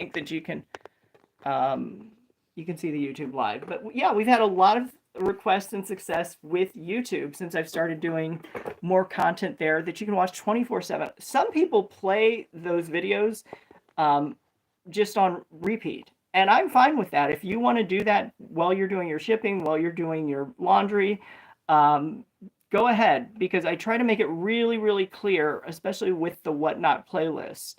think that you can see the YouTube live. But yeah, we've had a lot of requests and success with YouTube since I've started doing more content there that you can watch 24/7. Some people play those videos just on repeat. And I'm fine with that. If you want to do that while you're doing your shipping, while you're doing your laundry, um, go ahead, because I try to make it really, really clear, especially with the Whatnot playlist.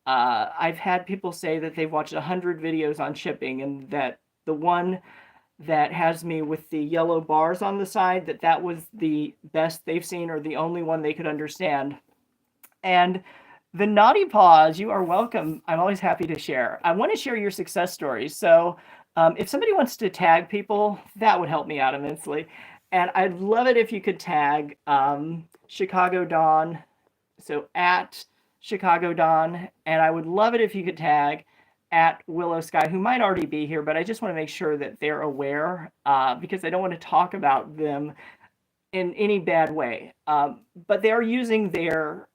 I've had people say that they've watched 100 videos on shipping, and that the one that has me with the yellow bars on the side, that was the best they've seen, or the only one they could understand. And the Naughty Paws, you are welcome. I'm always happy to share. I want to share your success stories. So if somebody wants to tag people, that would help me out immensely. And I'd love it if you could tag Chicago Dawn, so at Chicago Dawn. And I would love it if you could tag at Willow Sky, who might already be here, but I just want to make sure that they're aware, because I don't want to talk about them in any bad way. But they are using their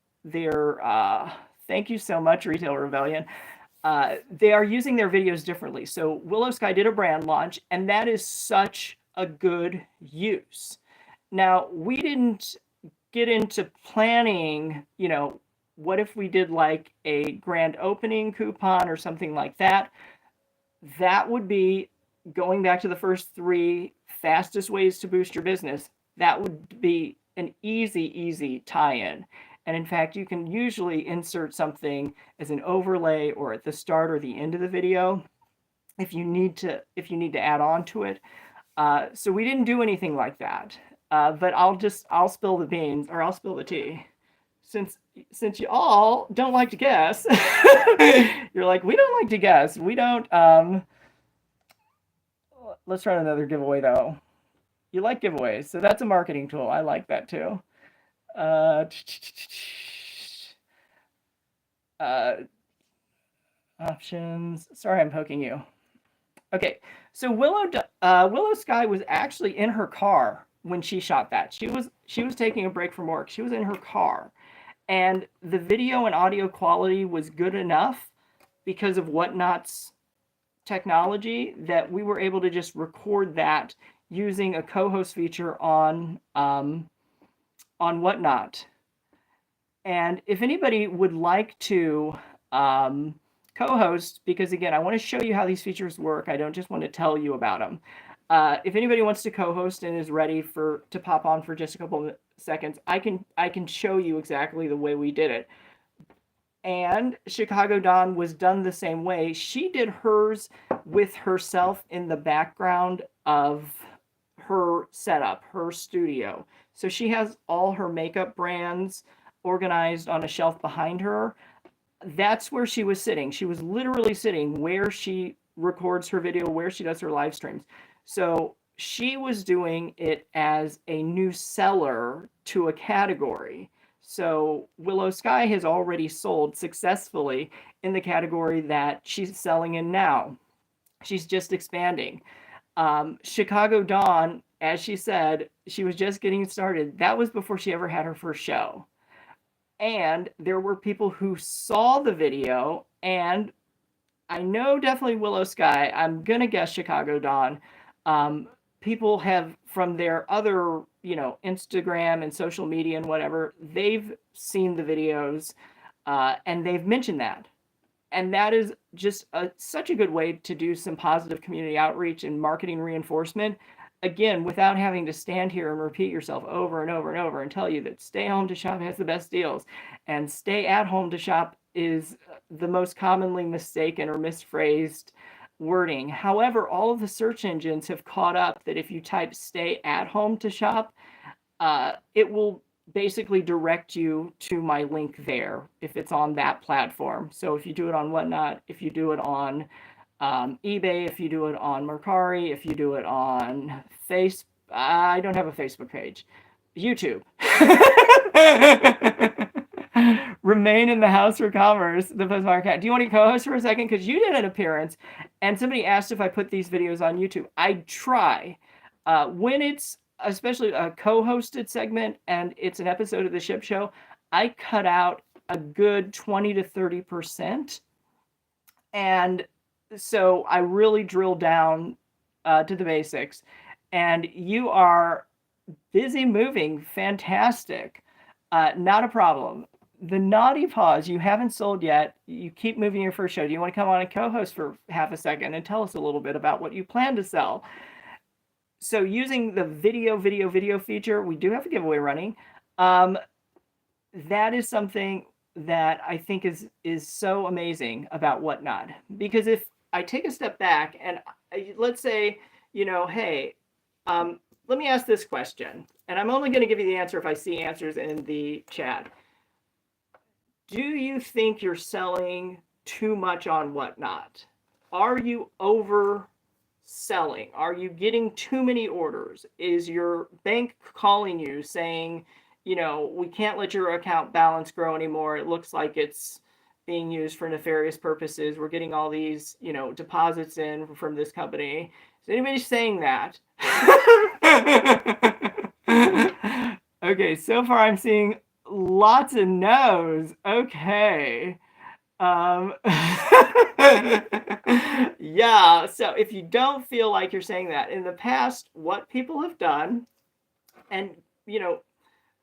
thank you so much, Retail Rebellion. They are using their videos differently. So Willow Sky did a brand launch, and that is such a good use. Now, we didn't get into planning, what if we did like a grand opening coupon or something like that? That would be going back to the first 3 fastest ways to boost your business. That would be an easy tie-in. And in fact, you can usually insert something as an overlay or at the start or the end of the video if you need to add on to it. So we didn't do anything like that. But I'll spill the beans, or I'll spill the tea. Since you all don't like to guess, you're like, we don't like to guess. We don't. Let's try another giveaway though. You like giveaways, so that's a marketing tool. I like that too. Options. Sorry, I'm poking you. Okay, so Willow Sky was actually in her car when she shot that. She was taking a break from work. She was in her car, and the video and audio quality was good enough because of Whatnot's technology that we were able to just record that using a co-host feature on Whatnot. And if anybody would like to co-host, because again, I want to show you how these features work. I don't just want to tell you about them. If anybody wants to co-host and is ready to pop on for just a couple of seconds, I can show you exactly the way we did it. And Chicago Dawn was done the same way. She did hers with herself in the background of her setup, her studio. So she has all her makeup brands organized on a shelf behind her. That's where she was sitting. She was literally sitting where she records her video, where she does her live streams. So she was doing it as a new seller to a category. So Willow Sky has already sold successfully in the category that she's selling in now. She's just expanding. Chicago Dawn, as she said, she was just getting started. That was before she ever had her first show. And there were people who saw the video, and I know definitely Willow Sky. I'm going to guess Chicago Dawn. People have, from their other, Instagram and social media and whatever, they've seen the videos and they've mentioned that. And that is just such a good way to do some positive community outreach and marketing reinforcement. Again, without having to stand here and repeat yourself over and over and over and tell you that Stay Home to Shop has the best deals and Stay at Home to Shop is the most commonly mistaken or misphrased wording. However, all of the search engines have caught up that if you type Stay at Home to Shop, it will basically direct you to my link there if it's on that platform. So if you do it on Whatnot, if you do it on eBay, if you do it on Mercari, if you do it on I don't have a Facebook page. YouTube. Remain in the house for commerce, the Postmark Cat. Do you want to co-host for a second? Because you did an appearance, and somebody asked if I put these videos on YouTube. I try. When it's especially a co-hosted segment and it's an episode of the Ship Show, I cut out a good 20 to 30% And so I really drill down to the basics. And you are busy moving, fantastic. Not a problem. The naughty pause, you haven't sold yet. You keep moving your first show. Do you want to come on and co-host for half a second and tell us a little bit about what you plan to sell? So using the video feature, we do have a giveaway running. That is something that I think is so amazing about Whatnot. Because if I take a step back and let's say, hey, let me ask this question, and I'm only going to give you the answer if I see answers in the chat. Do you think you're selling too much on Whatnot? Are you overselling? Are you getting too many orders? Is your bank calling you saying, we can't let your account balance grow anymore. It looks like it's being used for nefarious purposes. We're getting all these, deposits in from this company. Is anybody saying that? Okay, so far I'm seeing lots of no's. Okay. Yeah, so if you don't feel like you're saying that, in the past, what people have done, and,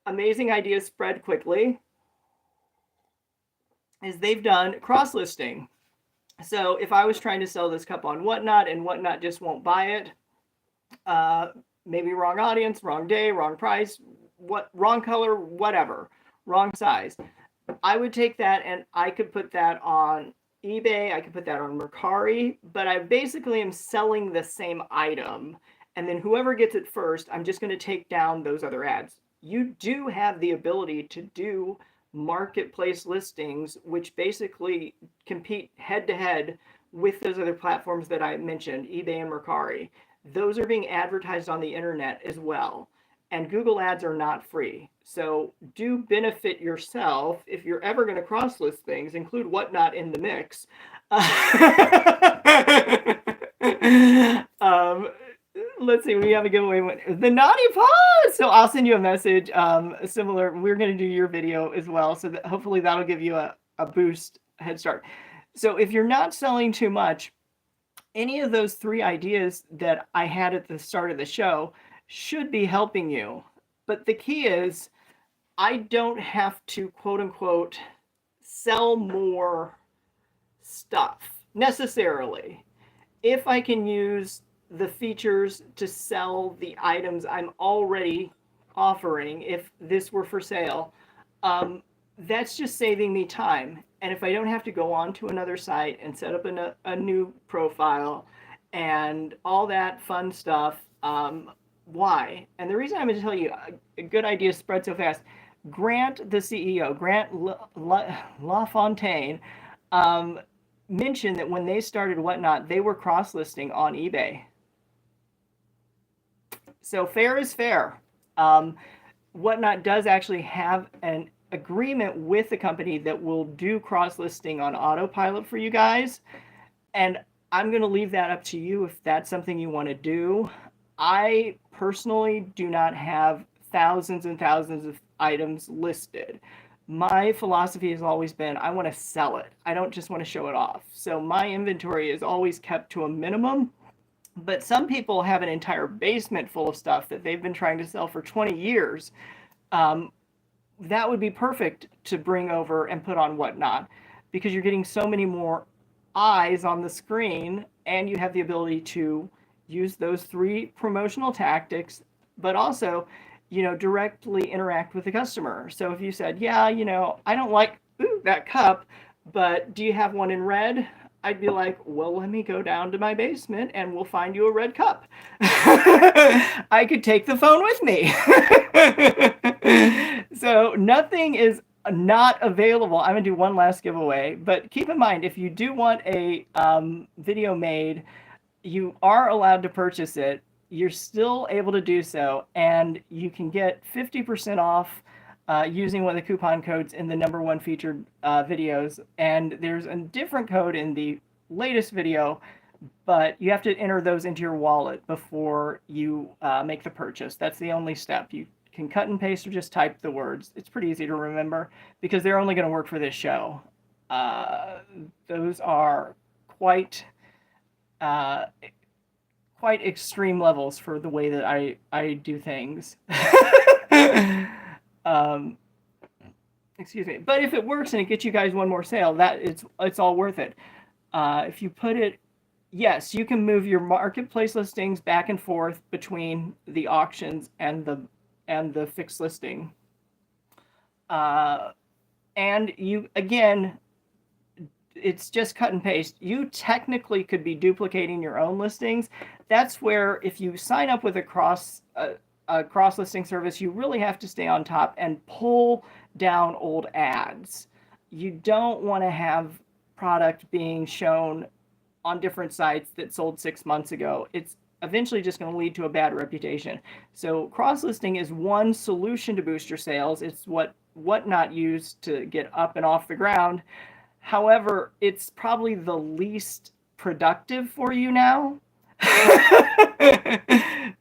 amazing ideas spread quickly, is they've done cross-listing. So if I was trying to sell this cup on Whatnot and Whatnot just won't buy it, maybe wrong audience, wrong day, wrong price, wrong color, whatever, wrong size, I would take that and I could put that on eBay, I could put that on Mercari, but I basically am selling the same item. And then whoever gets it first, I'm just going to take down those other ads. You do have the ability to do marketplace listings, which basically compete head to head with those other platforms that I mentioned, eBay and Mercari. Those are being advertised on the internet as well. And Google ads are not free. So do benefit yourself. If you're ever going to cross list things, include Whatnot in the mix. Let's see, we have a giveaway. The naughty pause. So I'll send you a message. Similar, we're going to do your video as well. So that hopefully that'll give you a boost, head start. So if you're not selling too much, any of those 3 ideas that I had at the start of the show should be helping you. But the key is, I don't have to, quote unquote, sell more stuff necessarily. If I can use the features to sell the items I'm already offering, if this were for sale, that's just saving me time. And if I don't have to go on to another site and set up a new profile and all that fun stuff, why? And the reason I'm going to tell you a good idea spread so fast. Grant, the CEO, Grant LaFontaine, mentioned that when they started Whatnot, they were cross-listing on eBay. So fair is fair. Whatnot does actually have an agreement with the company that will do cross-listing on autopilot for you guys. And I'm going to leave that up to you if that's something you want to do. I personally do not have thousands and thousands of items listed. My philosophy has always been I want to sell it. I don't just want to show it off. So my inventory is always kept to a minimum. But some people have an entire basement full of stuff that they've been trying to sell for 20 years. That would be perfect to bring over and put on Whatnot, because you're getting so many more eyes on the screen, and you have the ability to use those 3 promotional tactics, but also, directly interact with the customer. So if you said, yeah, I don't like that cup, but do you have one in red? I'd be like, well, let me go down to my basement and we'll find you a red cup. I could take the phone with me. So nothing is not available. I'm going to do one last giveaway, but keep in mind, if you do want a video made, you are allowed to purchase it. You're still able to do so, and you can get 50% off using one of the coupon codes in the #1 featured videos. And there's a different code in the latest video, but you have to enter those into your wallet before you make the purchase. That's the only step. You can cut and paste or just type the words. It's pretty easy to remember because they're only going to work for this show. Those are quite quite extreme levels for the way that I do things. um, excuse me. But if it works and it gets you guys one more sale, that it's all worth it. If you put it, yes, you can move your marketplace listings back and forth between the auctions and the fixed listing. And you, again, it's just cut and paste. You technically could be duplicating your own listings. That's where, if you sign up with a cross listing service, you really have to stay on top and pull down old ads. You don't want to have product being shown on different sites that sold 6 months ago. It's eventually just going to lead to a bad reputation. So cross listing is one solution to boost your sales. It's what Whatnot used to get up and off the ground. However, it's probably the least productive for you now.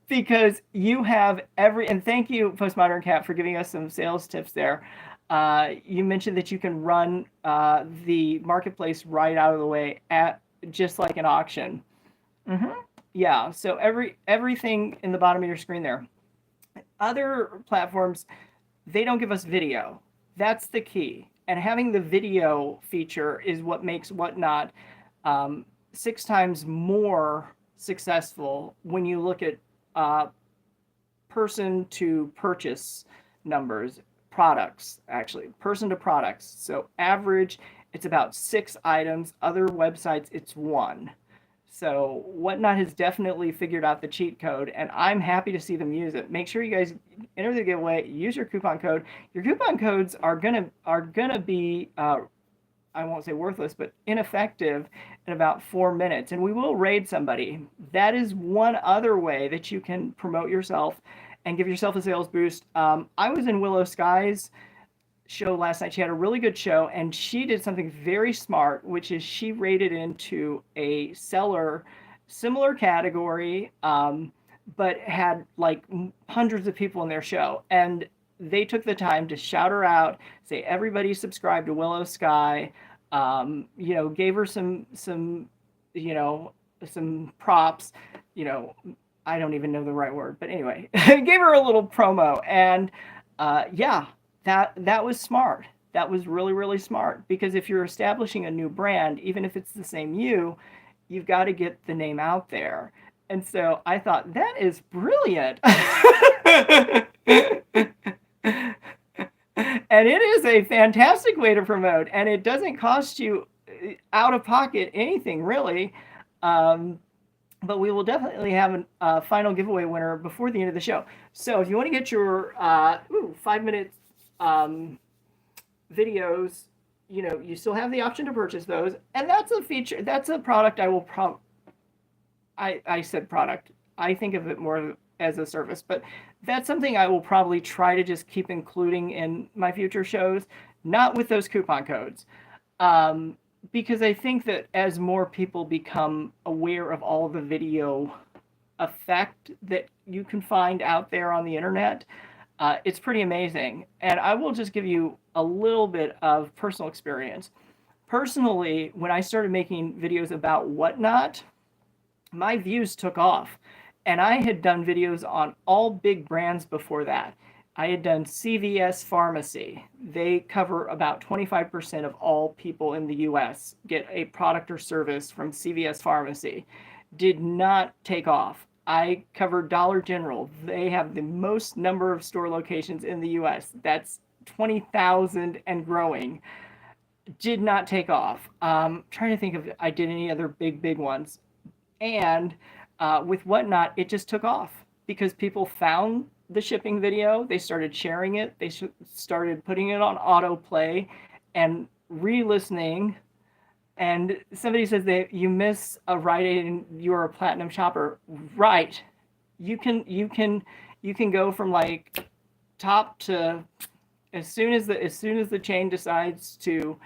Because you have and thank you, Postmodern Cat, for giving us some sales tips there. You mentioned that you can run the marketplace right out of the way at just like an auction. Yeah, so everything in the bottom of your screen there. Other platforms, they don't give us video. That's the key. And having the video feature is what makes Whatnot 6 times more successful when you look at person to purchase numbers, products, actually, person to products. So average, it's about 6 items. Other websites, it's 1. So Whatnot has definitely figured out the cheat code, and I'm happy to see them use it. Make sure you guys enter the giveaway, use your coupon code. Your coupon codes are gonna be I won't say worthless, but ineffective in about 4 minutes, and we will raid somebody. That is one other way that you can promote yourself and give yourself a sales boost. I was in Willow Sky's show last night. She had a really good show, and she did something very smart, which is she rated into a seller, similar category, but had like hundreds of people in their show, and they took the time to shout her out, say everybody subscribe to Willow Sky, gave her some props, I don't even know the right word, but anyway, gave her a little promo, and that was smart. That was really, really smart, because if you're establishing a new brand, even if it's the same you've got to get the name out there. And so I thought, that is brilliant. And it is a fantastic way to promote, and it doesn't cost you out of pocket anything, really. But we will definitely have a final giveaway winner before the end of the show. So if you want to get your 5-minute videos, you still have the option to purchase those. And that's a feature, that's a product I will I said product. I think of it more as a service, but that's something I will probably try to just keep including in my future shows, not with those coupon codes. Because I think that as more people become aware of all the video effect that you can find out there on the internet, it's pretty amazing. And I will just give you a little bit of personal experience. Personally, when I started making videos about Whatnot, my views took off. And I had done videos on all big brands before that. I had done CVS Pharmacy. They cover about 25% of all people in the US get a product or service from CVS Pharmacy. Did not take off. I covered Dollar General. They have the most number of store locations in the US. That's 20,000 and growing. Did not take off. Trying to think if I did any other big ones. And with Whatnot, it just took off because people found the shipping video. They started sharing it. They started putting it on autoplay and re-listening. And somebody says that you miss a Rite Aid and you're a platinum shopper. Right. You can go from like top to as soon as the chain decides to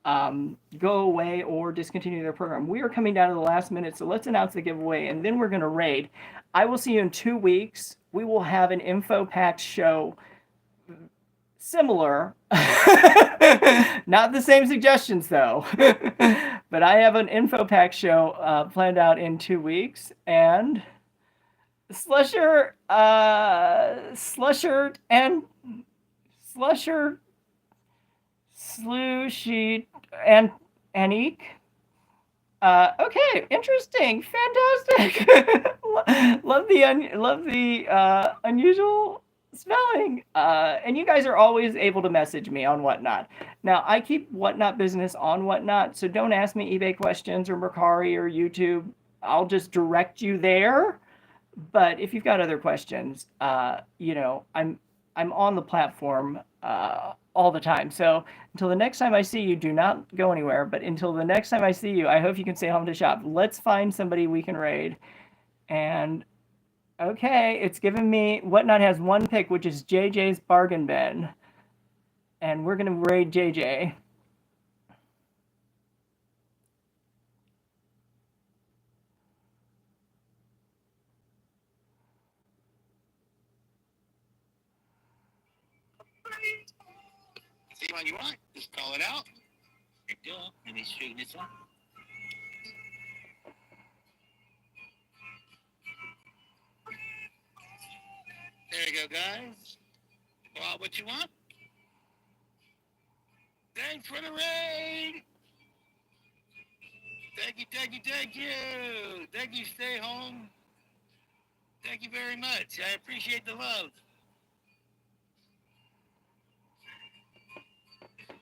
go away or discontinue their program. We are coming down to the last minute, so let's announce the giveaway, and then we're going to raid. I will see you in 2 weeks. We will have an info packed show similar. Not the same suggestions though. But I have an info pack show planned out in 2 weeks, and Slusher and Slusher Slushy and Anik. Okay, interesting, fantastic. love the unusual spelling. And you guys are always able to message me on Whatnot. Now I keep Whatnot business on Whatnot, so don't ask me eBay questions or Mercari or YouTube. I'll just direct you there. But if you've got other questions, you know, I'm on the platform all the time. So until the next time I see you, do not go anywhere. But until the next time I see you, I hope you can stay home to shop. Let's find somebody we can raid. And okay, it's given me, Whatnot has one pick, which is JJ's Bargain Bin. And we're going to raid JJ. See what you want, just call it out. Let me straighten this up. There you go, guys. Well, what you want? Thanks for the raid. Thank you, thank you, thank you. Thank you, stay home. Thank you very much. I appreciate the love.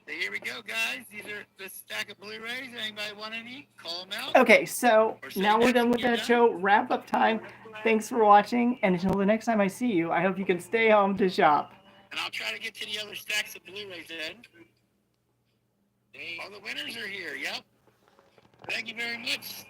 So here we go, guys. These are the stack of Blu-rays. Anybody want any? Call them out. Okay, so now we're done with that show. Wrap up time. Thanks for watching, and until the next time I see you, I hope you can stay home to shop. And I'll try to get to the other stacks of Blu-rays then. All the winners are here, yep. Thank you very much.